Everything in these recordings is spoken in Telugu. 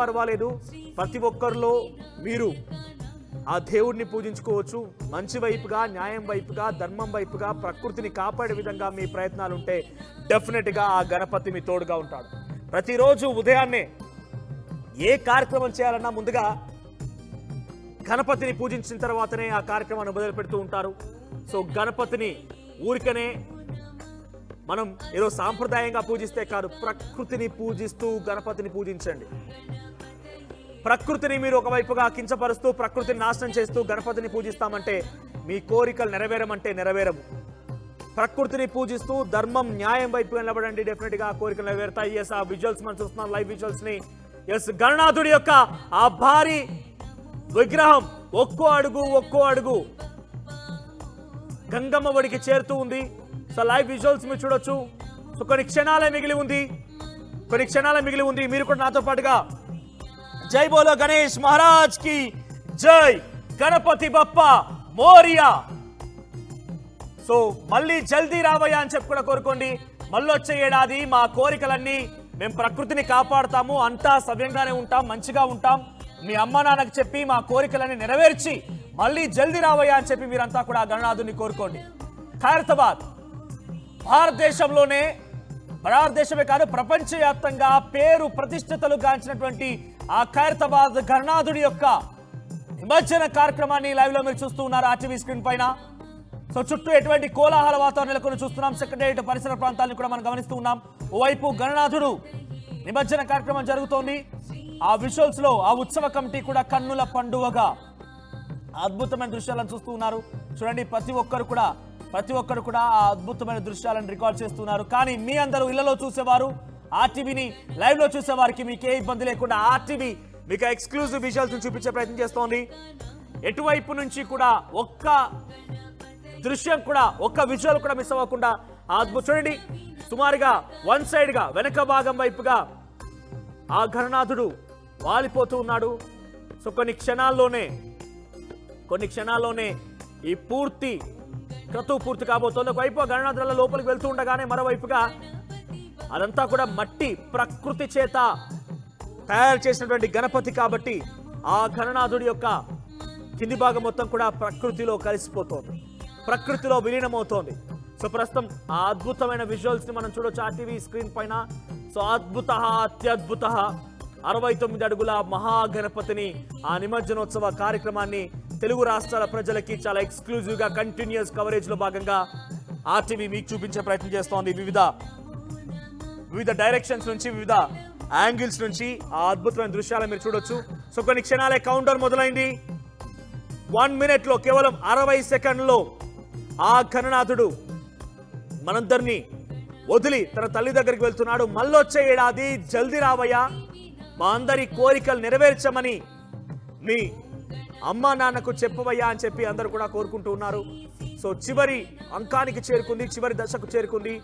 పర్వాలేదు, ప్రతి ఒక్కరిలో మీరు ఆ దేవుడిని పూజించుకోవచ్చు. మంచి వైపుగా, న్యాయం వైపుగా, ధర్మం వైపుగా, ప్రకృతిని కాపాడే విధంగా మీ ప్రయత్నాలు ఉంటే డెఫినెట్గా ఆ గణపతి మీ తోడుగా ఉంటాడు. ప్రతిరోజు ఉదయాన్నే ఏ కార్యక్రమం చేయాలన్నా ముందుగా గణపతిని పూజించిన తర్వాతనే ఆ కార్యక్రమాన్ని మొదలు పెడుతూ ఉంటారు. సో గణపతిని ఊరికనే మనం ఏదో సాంప్రదాయంగా పూజిస్తే కాదు, ప్రకృతిని పూజిస్తూ గణపతిని పూజించండి. ప్రకృతిని మీరు ఒకవైపుగా కించపరుస్తూ, ప్రకృతిని నాశనం చేస్తూ గణపతిని పూజిస్తామంటే మీ కోరికలు నెరవేరమంటే నెరవేరము. ప్రకృతిని పూజిస్తూ ధర్మం, న్యాయం వైపు నిలబడండి, డెఫినెట్గా ఆ కోరికలు నెరవేరుతాయి. ఎస్, ఆ విజువల్స్ మనం చూస్తున్నాం, లైవ్ విజువల్స్ ని. ఎస్, గణనాథుడి యొక్క ఆ భారీ విగ్రహం ఒక్కో అడుగు గంగమ్మ ఒడికి చేరుతూ ఉంది. సో లైవ్ విజువల్స్ మీరు చూడొచ్చు. సో కొన్ని క్షణాలే మిగిలి ఉంది. మీరు కూడా నాతో పాటుగా జై బోలో గణేష్ మహారాజ్ కి జై, గణపతి బప్ప మోరియా. సో మళ్ళీ జల్దీ రావయ్యా అని చెప్పి కూడా కోరుకోండి. మళ్ళీ వచ్చే ఏడాది మా కోరికలన్నీ, మేము ప్రకృతిని కాపాడుతాము, అంతా సవ్యంగానే ఉంటాం, మంచిగా ఉంటాం, మీ అమ్మ నాన్నకు చెప్పి మా కోరికలన్నీ నెరవేర్చి మళ్ళీ జల్దీ రావయ్యా అని చెప్పి మీరంతా కూడా గణనాథుని కోరుకోండి. ఖైరతాబాద్ భారతదేశమే కాదు ప్రపంచవ్యాప్తంగా పేరు ప్రతిష్టతలు గాంచినటువంటి ఆ ఖైరతాబాద్ గణనాథుడి యొక్క నిమజ్జన కార్యక్రమాన్ని లైవ్ లో మీరు చూస్తూ ఉన్నారు ఆర్టీవీ స్క్రీన్ పైన. సో చుట్టూ ఎటువంటి కోలాహల వాతావరణం నెలకొని చూస్తున్నాం. సెక్రటేరియట్ పరిసర ప్రాంతాలను కూడా మనం గమనిస్తూ ఉన్నాం. ఓవైపు గణనాథుడు నిమజ్జన కార్యక్రమం జరుగుతోంది. ఆ విజువల్స్ లో ఆ ఉత్సవ కమిటీ కూడా కన్నుల పండువగా అద్భుతమైన దృశ్యాలను చూస్తూ ఉన్నారు. చూడండి, ప్రతి ఒక్కరు కూడా ఆ అద్భుతమైన దృశ్యాలను రికార్డ్ చేస్తున్నారు. కానీ మీ అందరూ ఇళ్లలో చూసేవారు, ఆర్టీవీని లైవ్ లో చూసేవారికి మీకు ఏ ఇబ్బంది లేకుండా ఆర్టీవీ మీకు ఎక్స్క్లూజివ్ విజువల్స్ చూపించే ప్రయత్నం చేస్తోంది. ఎటువైపు నుంచి కూడా ఒక్క దృశ్యం కూడా, ఒక్క విజువల్ కూడా మిస్ అవ్వకుండా చూడండి. సుమారుగా వన్ సైడ్ గా వెనక భాగం వైపుగా ఆ గణనాథుడు వాలిపోతూ ఉన్నాడు. సో కొన్ని క్షణాల్లోనే ఈ క్రతువు పూర్తి కాబోతోంది. ఒకవైపు గణనాథుల లోపలికి వెళ్తూ ఉండగానే మరోవైపుగా అదంతా కూడా మట్టి ప్రకృతి చేత తయారు చేసినటువంటి గణపతి కాబట్టి ఆ గణనాథుడి యొక్క కింది భాగం మొత్తం కూడా ప్రకృతిలో కలిసిపోతోంది, ప్రకృతిలో విలీనమవుతోంది. సో ప్రస్తుతం ఆ అద్భుతమైన విజువల్స్ ని మనం చూడొచ్చు ఆర్టీవీ స్క్రీన్ పైన. సో అత్యద్భుత 69 అడుగుల మహాగణపతిని, ఆ నిమజ్జనోత్సవ కార్యక్రమాన్ని తెలుగు రాష్ట్రాల ప్రజలకి చాలా ఎక్స్క్లూజివ్ గా కంటిన్యూస్ కవరేజ్ లో భాగంగా ఆర్టీవీ మీకు చూపించే ప్రయత్నం చేస్తోంది. వివిధ డైరెక్షన్స్ నుంచి, వివిధ యాంగిల్స్ నుంచి ఆ అద్భుతమైన దృశ్యాలను మీరు చూడొచ్చు. సో కొన్ని క్షణాలే కౌంటర్ మొదలైంది. 1 minute లో, కేవలం 60 సెకండ్లో ఆ గణనాథుడు మనందరినీ వదిలి తన తల్లి దగ్గరికి వెళ్తున్నాడు. మళ్ళొచ్చే ఏడాది జల్దీ రావయ్యా, మా అందరి కోరికలు నెరవేర్చమని మీ అమ్మా నాన్నకు చెప్పవయ్యా అని చెప్పి అందరూ కూడా కోరుకుంటూ ఉన్నారు. సో చివరి అంకానికి చేరుకుంది, చివరి దశకు చేరుకుంది.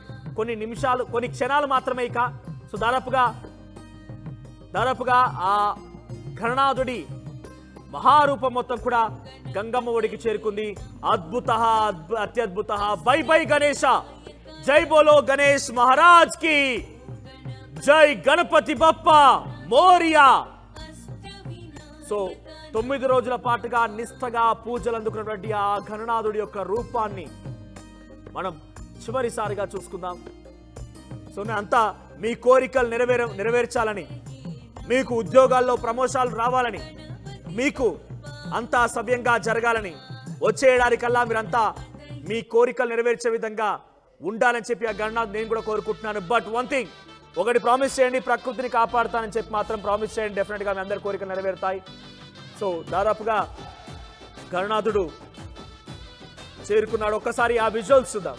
కొన్ని క్షణాలు మాత్రమే ఇక. సో దాదాపుగా ఆ గణనాథుడి మహారూపం మొత్తం కూడా గంగమ్మ ఒడికి చేరుకుంది. అత్యద్భుత. బై గణేశ, జై బోలో గణేష్ మహారాజ్ కి జై, గణపతి బప్ప మోరియా. సో 9 రోజుల పాటుగా నిష్ఠగా పూజలు అందుకున్నటువంటి ఆ గణనాథుడి యొక్క రూపాన్ని మనం చివరిసారిగా చూసుకుందాం. సో అంతా మీ కోరికలు నెరవేర్చాలని, మీకు ఉద్యోగాల్లో ప్రమోషన్లు రావాలని, మీకు అంతా సవ్యంగా జరగాలని, వచ్చే ఏడాదికల్లా మీరంతా మీ కోరికలు నెరవేర్చే విధంగా ఉండాలని చెప్పి ఆ గణనాథ్ నేను కూడా కోరుకుంటున్నాను. బట్ ఒకటి ప్రామిస్ చేయండి, ప్రకృతిని కాపాడుతానని చెప్పి మాత్రం ప్రామిస్ చేయండి. డెఫినెట్గా మీ అందరి కోరికలు నెరవేరుతాయి. సో దాదాపుగా గణనాథుడు చేరుకున్నాడు. ఒక్కసారి ఆ విజువల్స్ చూద్దాం.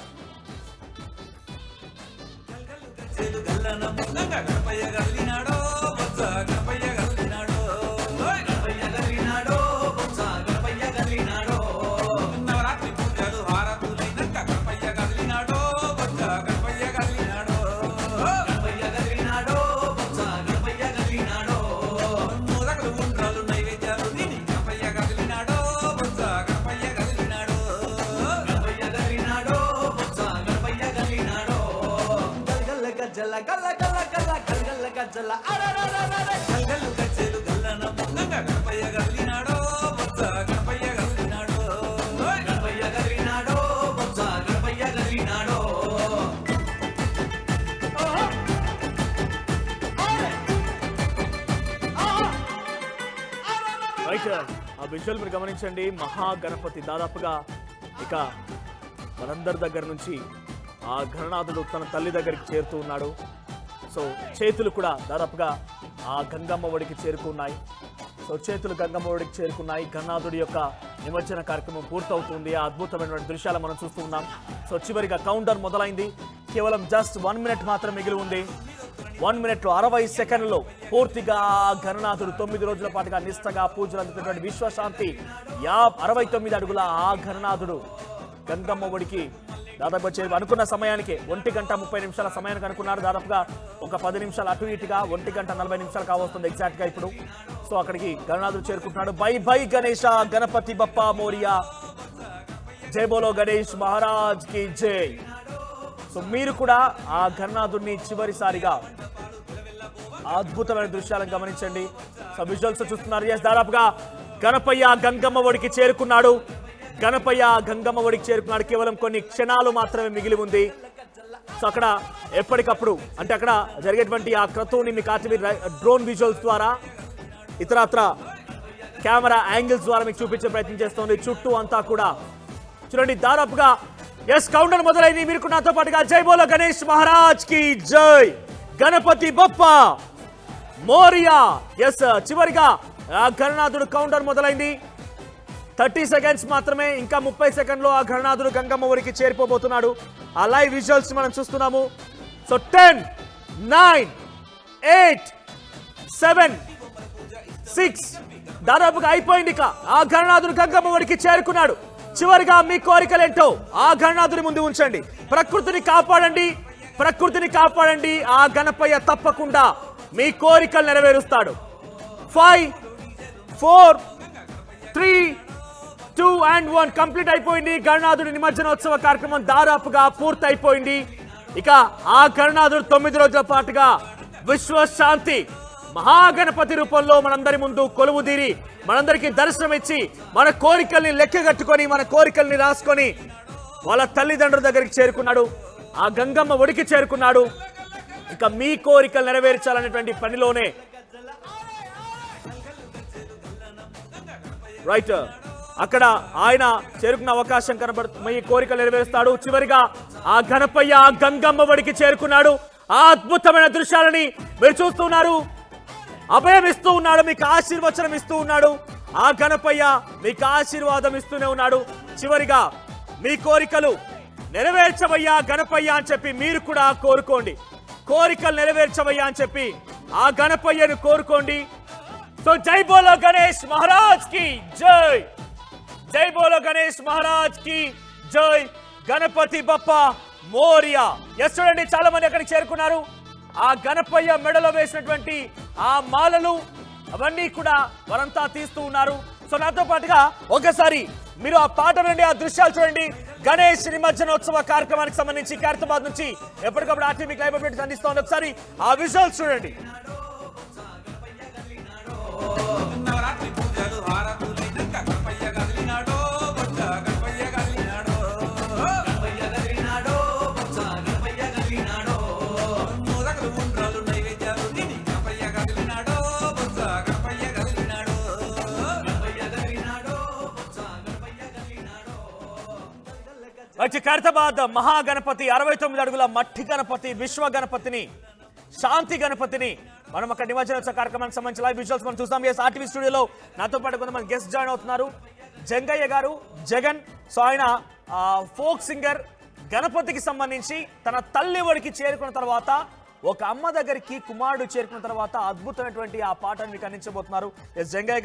రైట్, ఆ విజువల్ మీరు గమనించండి. మహాగణపతి దాదాపుగా ఇక మనందరి దగ్గర నుంచి ఆ గణనాథుడు తన తల్లి దగ్గరికి చేరుతూ ఉన్నాడు. సో చేతులు కూడా దాదాపుగా ఆ గంగమ్మ ఒడికి చేరుకున్నాయి. సో చేతులు గంగమ్మ ఒడికి చేరుకున్నాయి. గణనాథుడి యొక్క నిమజ్జన కార్యక్రమం పూర్తవుతుంది. ఆ అద్భుతమైనటువంటి దృశ్యాలు మనం చూస్తూ ఉన్నాం. సో చివరిగా కౌంట్ డౌన్ మొదలైంది. కేవలం జస్ట్ 1 మినిట్ మాత్రం మిగిలి ఉంది. 1 మినిట్లో 60 సెకండ్లలో పూర్తిగా గణనాథుడు 9 రోజుల పాటుగా నిష్టగా పూజలు అందుతున్నటువంటి విశ్వశాంతి 69 అడుగుల ఆ గణనాథుడు గంగమ్మ ఒడికి దాదాపు అనుకున్న సమయానికి 1:30 సమయానికి అనుకున్నారు. దాదాపుగా ఒక 10 నిమిషాలు అటు ఇటుగా 1:40 కావస్తుంది ఎగ్జాక్ట్ గా ఇప్పుడు. సో అక్కడికి గణనాథుడు చేరుకుంటున్నాడు. బై బై గణేష గణపతి బప్పా మోరియా, జై బోలో గణేష్ మహారాజ్ కి జై. సో మీరు కూడా ఆ గణనాథుడిని చివరిసారిగా అద్భుతమైన దృశ్యాలను గమనించండి. సో విజువల్స్ చూస్తున్నారు. ఎస్, దాదాపుగా గణపయ్య గంగమ్మ ఒడికి చేరుకున్నాడు. గణపయ్య గంగమ్మ ఒడికి చేరుకున్నాడు. కేవలం కొన్ని క్షణాలు మాత్రమే మిగిలి ఉంది. సో అక్కడ ఎప్పటికప్పుడు అంటే అక్కడ జరిగేటువంటి ఆ క్రతువుని మీకు డ్రోన్ విజువల్స్ ద్వారా ఇతరత్ర కెమెరా యాంగిల్స్ ద్వారా మీకు చూపించే ప్రయత్నం చేస్తుంది. చుట్టూ అంతా కూడా చూడండి. దాదాపుగా ఎస్, కౌంటర్ మొదలైంది. మీరు నాతో పాటుగా జై బోలో గణేష్ మహారాజ్ కి జై, గణపతి బప్పా మోరియా. ఎస్, చివరిగా ఆ గణనాథుడు కౌంటర్ మొదలైంది. 30 సెకండ్స్ మాత్రమే, ఇంకా 30 సెకండ్లో ఆ గణనాథుడు గంగమ్మ ఒడికి చేరిపోబోతున్నాడు. ఆ లైవ్ విజువల్స్ మనం చూస్తున్నాము. సో 10, 9, 8, 7, 6 దాదాపుగా అయిపోయింది. ఇక ఆ గణనాథుడు గంగమ్మ ఒడికి చేరుకున్నాడు. చివరిగా మీ కోరికలేంటో ఆ గణనాథుడి ముందు ఉంచండి. ప్రకృతిని కాపాడండి, ప్రకృతిని కాపాడండి. ఆ గణపయ్య తప్పకుండా మీ కోరికలు నెరవేరుస్తాడు. 5, 4, 3, 2 and 1 కంప్లీట్ అయిపోయింది. గణనాథుడి నిమజ్జనోత్సవ కార్యక్రమం దాదాపుగా పూర్తయిపోయింది. ఇక ఆ గణనాథుడు 9 రోజుల పాటుగా విశ్వశాంతి మహాగణపతి రూపంలో మనందరి ముందు కొలువుదీరి మనందరికీ దర్శనం ఇచ్చి మన కోరికల్ని లెక్కగట్టుకొని మన కోరికల్ని రాసుకొని వాళ్ళ తల్లిదండ్రుల దగ్గరికి చేరుకున్నాడు. ఆ గంగమ్మ ఒడికి చేరుకున్నాడు. ఇక మీ కోరికలు నెరవేర్చాలనేటువంటి పనిలోనే రైట్ అక్కడ ఆయన చేరుకున్న అవకాశం కనబడుతుంది. మీ కోరికలు నెరవేరుస్తాడు. చివరిగా ఆ గణపయ్య ఆ గంగమ్మ ఒడికి చేరుకున్నాడు. ఆ అద్భుతమైన దృశ్యాలని మీరు చూస్తున్నారు. అభయం ఇస్తూ ఉన్నాడు, మీకు ఆశీర్వచనం ఇస్తూ ఉన్నాడు. ఆ గణపయ్య మీకు ఆశీర్వాదం ఇస్తూనే ఉన్నాడు. చివరిగా మీ కోరికలు నెరవేర్చవయ్యా గణపయ్య అని చెప్పి మీరు కూడా కోరుకోండి. కోరికలు నెరవేర్చవయ్యా అని చెప్పి ఆ గణపయ్యను కోరుకోండి. సో జై బోలో గణేష్ మహారాజ్ కి జై, జై బోలో గణేష్ మహారాజ్ కి జై, గణపతి బప్పా మోరియా. ఎస్, చూడండి చాలా మంది అక్కడికి చేరుకున్నారు. ఆ గణపయ్య మెడలో వేసినటువంటి ఆ మాలలు అవన్నీ కూడా వారంతా తీస్తూ ఉన్నారు. సో నాతో పాటుగా ఒకసారి మీరు ఆ పాట నుండి ఆ దృశ్యాలు చూడండి. గణేష్ నిమజ్జనోత్సవ కార్యక్రమానికి సంబంధించి ఖైరతాబాద్ నుంచి ఎప్పటికప్పుడు ఆర్టీవీ లైవ్ అప్డేట్స్ అందిస్తోంది. ఒకసారి ఆ విజువల్స్ చూడండి. ఖైరతాబాద్ మహాగణపతి 69 అడుగుల మట్టి గణపతి విశ్వ గణపతిని శాంతి గణపతిని మనం అక్కడ నిమజ్జనోత్సవ కార్యక్రమానికి సంబంధించి లైవ్ విజువల్స్ మనం చూస్తాం. ఎస్, ఆర్టీవీ స్టూడియోలో నాతో పాటు కొంతమంది గెస్ట్ జాయిన్ అవుతున్నారు. జంగయ్య గారు, జగన్. సో ఆయన ఫోక్ సింగర్. గణపతికి సంబంధించి తన తల్లి ఒడికి చేరుకున్న తర్వాత ఒక అమ్మ దగ్గరికి కుమారుడు చేరుకున్న తర్వాత అద్భుతమైనటువంటి ఆ పాటను మీకు అందించబోతున్నారు. ఎస్, జంగయ్య